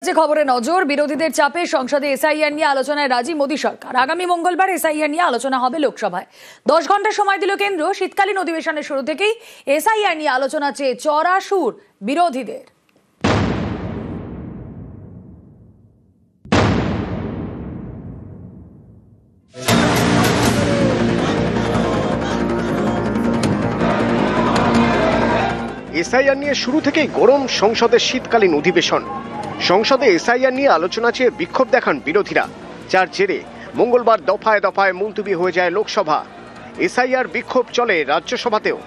যে খবরে নজর, বিরোধীদের চাপে সংসদে এসআইআর নিয়ে আলোচনায় রাজি মোদী সরকার। আগামী মঙ্গলবার এসআইআর নিয়ে আলোচনা হবে লোকসভায়। 10 ঘন্টা সময় দিল কেন্দ্র। শীতকালীন অধিবেশনের শুরু থেকেই এসআইআর নিয়ে আলোচনা চেয়ে চড়া সুর বিরোধীদের। এসআইআর নিয়ে শুরু থেকেই গরম সংসদের শীতকালীন অধিবেশন। সংসদে এসআইআর নিয়ে আলোচনা চেয়ে বিক্ষোভ দেখান বিরোধীরা, যার জেরে মঙ্গলবার দফায় দফায় মুলতবি হয়ে যায় লোকসভা। এসআইআর বিক্ষোভ চলে রাজ্যসভাতেও।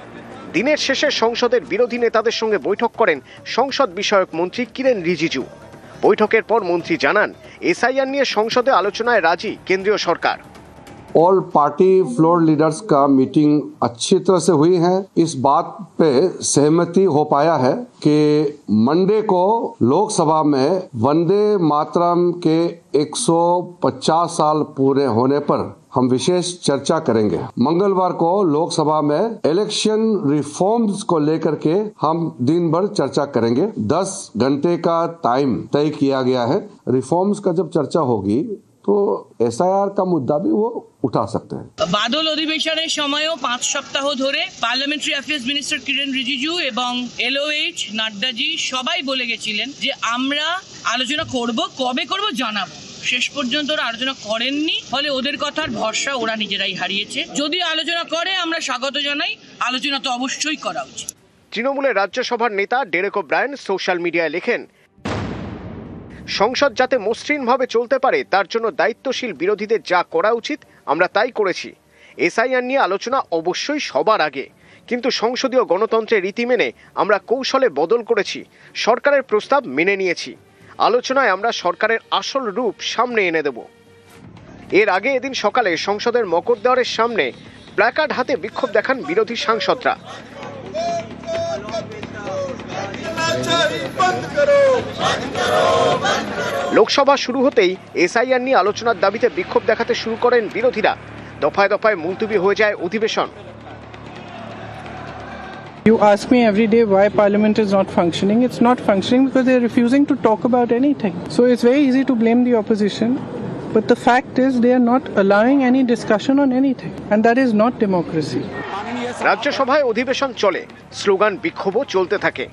দিনের শেষে সংসদের বিরোধী নেতাদের সঙ্গে বৈঠক করেন সংসদ বিষয়ক মন্ত্রী কিরেন রিজিজু। বৈঠকের পর মন্ত্রী জানান, এসআইআর নিয়ে সংসদে আলোচনায় রাজি কেন্দ্রীয় সরকার। ऑल पार्टी फ्लोर लीडर्स का मीटिंग अच्छी तरह से हुई है। इस बात पे सहमति हो पाया है कि मंडे को लोकसभा में वंदे मातरम के 150 साल पूरे होने पर हम विशेष चर्चा करेंगे। मंगलवार को लोकसभा में इलेक्शन रिफॉर्म्स को लेकर के हम दिन भर चर्चा करेंगे। 10 घंटे का टाइम तय किया गया है। रिफॉर्म्स का जब चर्चा होगी तो एसआईआर का मुद्दा भी वो उठा सकते हैं। বাদল অধিবেশনের সময়ও 5 সপ্তাহ ধরে parliamentary affairs minister Kiren Rijiju এবং এলওএইচ নাড্ডাজি সবাই বলে গেছিলেন যে আমরা আলোচনা করব, কবে করব জানাবো। শেষ পর্যন্ত ওরা আলোচনা করেননি, ফলে ওদের কথার ভরসা ওরা নিজেরাই হারিয়েছে। যদি আলোচনা করে আমরা স্বাগত জানাই, আলোচনা তো অবশ্যই করা উচিত। তৃণমূলের রাজ্যসভার নেতা ডেরেক ওব্রায়েন সোশ্যাল মিডিয়ায় লেখেন, সংসদ যাতে মসৃণভাবে চলতে পারে তার জন্য দায়িত্বশীল বিরোধীদের যা করা উচিত আমরা তাই করেছি। এসআইআর নিয়ে আলোচনা অবশ্যই সবার আগে, কিন্তু সংসদীয় গণতন্ত্রের রীতি মেনে আমরা কৌশলে বদল করেছি, সরকারের প্রস্তাব মেনে নিয়েছি। আলোচনায় আমরা সরকারের আসল রূপ সামনে এনে দেব। এর আগে এদিন সকালে সংসদের মকরদ্বারের সামনে প্ল্যাকার্ড হাতে বিক্ষোভ দেখান বিরোধী সাংসদরা। লোকসভা শুরু হতেই এসআইআর নিয়ে আলোচনার দাবিতে বিক্ষোভ দেখাতে শুরু করেন বিরোধীরা। দফায় দফায় মুলতবি হয়ে যায় অধিবেশন। You ask me every day why Parliament is not functioning. It's not functioning because they're refusing to talk about anything. So it's very easy to blame the opposition, but the fact is they are not allowing any discussion on anything, and that is not democracy. রাজ্যসভায় অধিবেশন চলে, slogan বিক্ষোভও চলতে থাকে।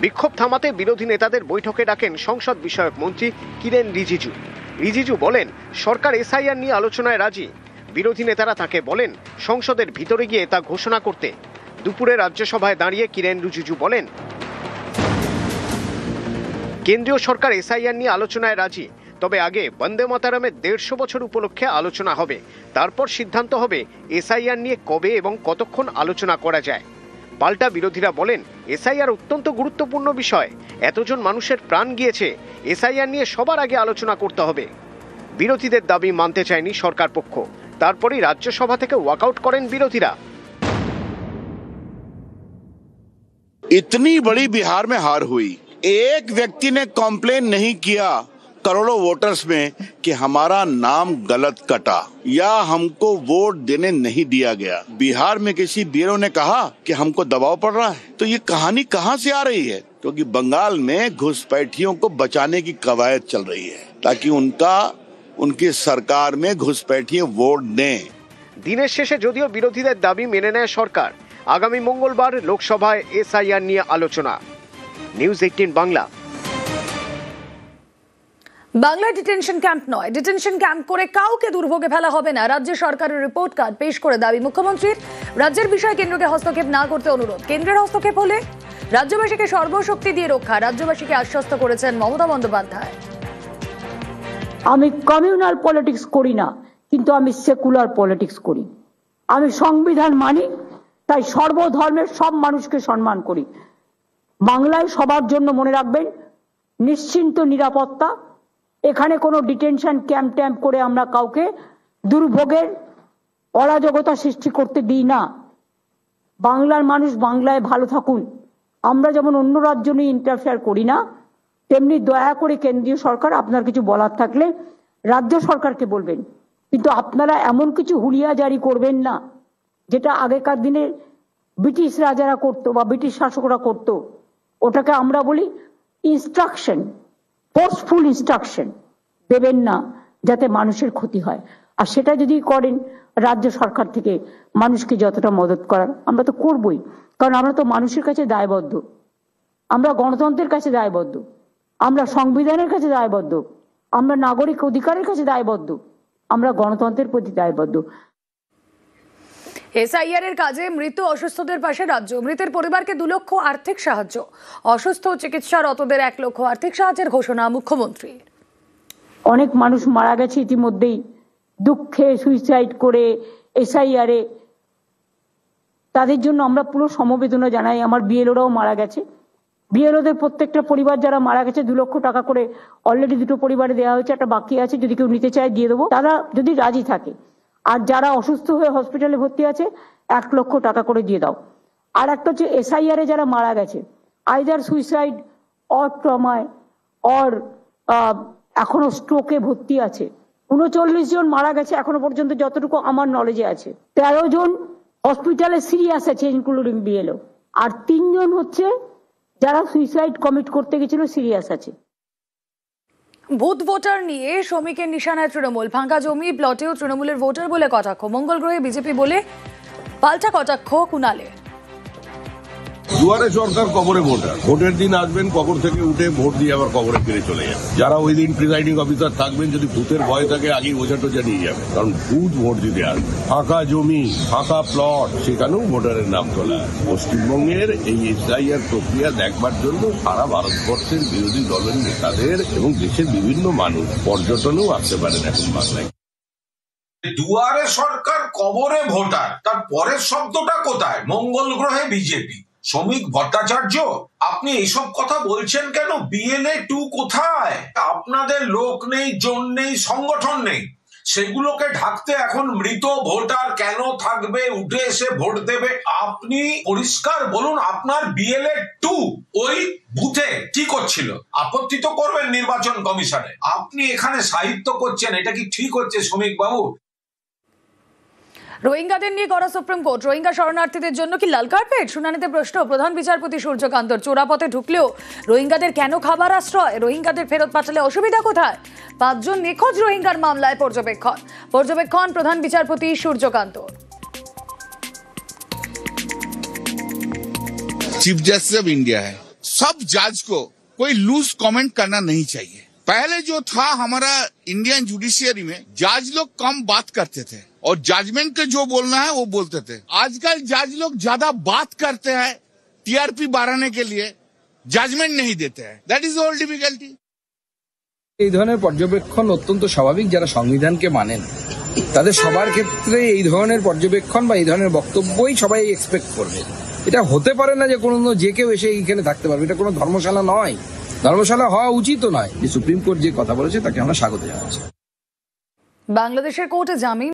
বিক্ষোভ থামাতে বিরোধী নেতাদের বৈঠকে ডাকেন সংসদ বিষয়ক মন্ত্রী কিরেন রিজিজু। রিজিজু বলেন, সরকার এসআইআর নিয়ে আলোচনায় রাজি। বিরোধী নেতারা তাকে বলেন সংসদের ভিতরে গিয়ে তা ঘোষণা করতে। দুপুরে রাজ্যসভায় দাঁড়িয়ে কিরেন রিজিজু বলেন, কেন্দ্রীয় সরকার এসআইআর নিয়ে আলোচনায় রাজি, তবে আগে বন্দে মাতরমের 150 বছর উপলক্ষে আলোচনা হবে। তারপর সিদ্ধান্ত হবে এসআইআর নিয়ে কবে এবং কতক্ষণ আলোচনা করা যায়। পাল্টা বিরোধীরা বলেন, এসআইআর অত্যন্ত গুরুত্বপূর্ণ বিষয়, এতজন মানুষের প্রাণ গিয়েছে, এসআইআর নিয়ে সবার আগে আলোচনা করতে হবে। বিরোধীদের দাবি মানতে চায়নি সরকার পক্ষ। তারপরই রাজ্যসভা থেকে ওয়াকআউট করেন বিরোধীরা। इतनी बड़ी बिहार में हार हुई, एक व्यक्ति ने कॉम्प्लेन नहीं किया करोड़ों वोटर्स में कि हमारा नाम गलत कटा या हमको वोट देने नहीं दिया गया। बिहार में किसी बीएलओ ने कहा कि हमको दबाव पड़ रहा है। तो ये कहानी कहां से आ रही है? क्योंकि बंगाल में घुसपैठियों को बचाने की कवायद चल रही है ताकि उनकी सरकार में घुसपैठिए वोट दें। দিনের শেষে যদিও বিরোধীদের দাবি মেনে নেয় সরকার, আগামী মঙ্গলবার লোকসভায় এসআইআর নিয়ে আলোচনা। নিউজ 18 বাংলা। বাংলায় ডিটেনশন ক্যাম্প নয়, ডিটেনশন ক্যাম্প করে কাউকে দুর্ভোগে ফেলা হবে না। রাজ্য সরকারের রিপোর্ট কার্ড পেশ করে দাবি মুখ্যমন্ত্রীর। রাজ্যের বিষয়ে কেন্দ্রকে হস্তক্ষেপ না করতে অনুরোধ। কেন্দ্রের হস্তক্ষেপ হলে রাজ্যবাসীকে সর্বশক্তি দিয়ে রক্ষা, রাজ্যবাসীকে আশ্বস্ত করেছেন মমতা বন্দ্যোপাধ্যায়। আমি কমিউনাল পলিটিক্স করি না, কিন্তু আমি সেকুলার পলিটিক্স করি। আমি সংবিধান মানি, তাই সর্বধর্মের সব মানুষকে সম্মান করি। বাংলায় সবার জন্য মনে রাখবেন, নিশ্চিন্ত নিরাপত্তা। এখানে কোনো ডিটেনশন ক্যাম্প করে আমরা কাউকে দুর্ভোগের অরাজকতা সৃষ্টি করতে দিই না। বাংলার মানুষ বাংলায় ভালো থাকুন। আমরা যেমন অন্য রাজ্য নিয়ে ইন্টারফেয়ার করি না, তেমনি দয়া করে কেন্দ্রীয় সরকার আপনার কিছু বলার থাকলে রাজ্য সরকারকে বলবেন, কিন্তু আপনারা এমন কিছু হুলিয়া জারি করবেন না যেটা আগেকার দিনে ব্রিটিশ রাজারা করতো বা ব্রিটিশ শাসকরা করতো। ওটাকে আমরা বলি ইনস্ট্রাকশন। ফোর্সফুল ইনস্ট্রাকশন দেবেন না যাতে মানুষের ক্ষতি হয়। আর সেটা যদি করেন রাজ্য সরকার থেকে মানুষকে যতটা মদত করার, আমরা তো করবই, কারণ আমরা তো মানুষের কাছে দায়বদ্ধ, আমরা গণতন্ত্রের কাছে দায়বদ্ধ, আমরা সংবিধানের কাছে দায়বদ্ধ, আমরা নাগরিক অধিকারের কাছে দায়বদ্ধ, আমরা গণতন্ত্রের প্রতি দায়বদ্ধ। এসআইআর এর কাজে মৃত অসুস্থদের পাশে রাজ্য, মৃতের পরিবারকে 2 লক্ষ আর্থিক সাহায্য, অসুস্থ চিকিৎসারতদের 1 লক্ষ আর্থিক সাহায্যের ঘোষণা মুখ্যমন্ত্রী। অনেক মানুষ মারা গেছে ইতিমধ্যেই, দুঃখে সুইসাইড করে এসআইআর এ, তাদের জন্য আমরা পুরো সমবেদনা জানাই। আমার বিএলওরাও মারা গেছে, বিএলওদের প্রত্যেকটা পরিবার যারা মারা গেছে 2 লক্ষ টাকা করে অলরেডি 2টো পরিবারে দেওয়া হয়েছে, একটা বাকি আছে, যদি কেউ নিতে চায় দিয়ে দেবো, তারা যদি রাজি থাকে। আর যারা অসুস্থ হয়ে হসপিটালে ভর্তি আছে 1 লক্ষ টাকা করে দিয়ে দাও। আর একটা হচ্ছে এসআইআর এ যারা মারা গেছে আইদার সুইসাইড অর ট্রমায় অর এখনো স্ট্রোকে ভর্তি আছে, 39 জন মারা গেছে এখনো পর্যন্ত যতটুকু আমার নলেজে আছে। 13 জন হসপিটালে সিরিয়াস আছে ইনক্লুডিং বিএলও, আর 3 জন হচ্ছে যারা সুইসাইড কমিট করতে গেছিল সিরিয়াস আছে। বুথ ভোটার নিয়ে শ্রমিকের নিশানায় তৃণমূল, ফাঁকা জমি প্লটেও তৃণমূলের ভোটার বলে কটাক্ষ, মঙ্গল গ্রহে বিজেপি বলে পাল্টা কটাক্ষ কুণালের। দুয়ারে সরকার কবরে ভোটার, ভোটের দিন আসবেন, কবর থেকে উঠে ভোট দিয়ে আবার কবরে ফিরে চলে যাবেন। যারা ওই দিন প্রিসাইডিং অফিসার থাকবেন, যদি ভূতের ভয় থাকে আগেই বোঝা টোঝা নিয়ে যাবেন, কারণ ভূত ভোট দিতে আসবে। ফাঁকা জমি, ফাঁকা প্লট, সেখানেও ভোটারের নাম তোলা। পশ্চিমবঙ্গের এই এসআইআর প্রক্রিয়া দেখবার জন্য সারা ভারতবর্ষের বিরোধী দলের নেতাদের এবং দেশের বিভিন্ন মানুষ পর্যটনেও আসতে পারেন এখন বাংলায়। দুয়ারে সরকার কবরে ভোটার, তার পরের শব্দটা কোথায়? মঙ্গল গ্রহে বিজেপি। শ্রমিক ভট্টাচার্য, আপনি এইসব কথা বলছেন কেন? বিএলএ 2 কোথায়? আপনাদের লোক নেই, জন নেই, সংগঠন নেই, সেগুলোকে ঢাকতে এখন মৃত ভোটার কেন থাকবে? উঠে এসে ভোট দেবে। আপনি পরিষ্কার বলুন, আপনার বিএলএ 2 ওই বুথে কি করছিল? আপত্তি তো করবেন নির্বাচন কমিশনে। আপনি এখানে সাহিত্য করছেন, এটা কি ঠিক হচ্ছে শ্রমিক বাবু? রোহিঙ্গাদের নিয়ে করা সুপ্রিম কোর্ট, রোহিঙ্গা শরণার্থীদের জন্য কি লাল কার্পেট? শুনানিতে প্রশ্ন প্রধান বিচারপতি সূর্যকান্তর, চোরাপথে ঢুকলেও রোহিঙ্গাদের কেন খাবার আশ্রয়? রোহিঙ্গাদের ফেরত পাঠালে অসুবিধা কোথায়? 5 জন নিখোঁজ রোহিঙ্গার মামলায় পর্যবেক্ষণ প্রধান বিচারপতি Suryakant. Chief justice of India है, सब जज को कोई लूज कमेंट करना नहीं चाहिए। पहले जो था हमारा इंडियन जुडिशियरी में, जज लोग कम बात करते थे और जजमेंट के जो बोलना है वो बोलते थे। आजकल जज लोग ज्यादा बात करते हैं टीआरपी बढ़ाने के लिए, जजमेंट नहीं देते हैं। That is all difficulty. এই ধরনের পর্যবেক্ষণ অত্যন্ত স্বাভাবিক। যারা সংবিধানকে মানেন তাদের সবার ক্ষেত্রে এই ধরনের পর্যবেক্ষণ বা এই ধরনের বক্তব্যই সবাই এক্সপেক্ট করবে। এটা হতে পারে না যে কোনো যে কেউ এসে এইখানে থাকতে পারবে। এটা কোনো ধর্মশালা নয়, ধর্মশালা হওয়া উচিতও নয়। যে সুপ্রিম কোর্ট যে কথা বলেছে তাকে আমরা স্বাগত জানাচ্ছি। বাংলাদেশের কোর্টে জামিন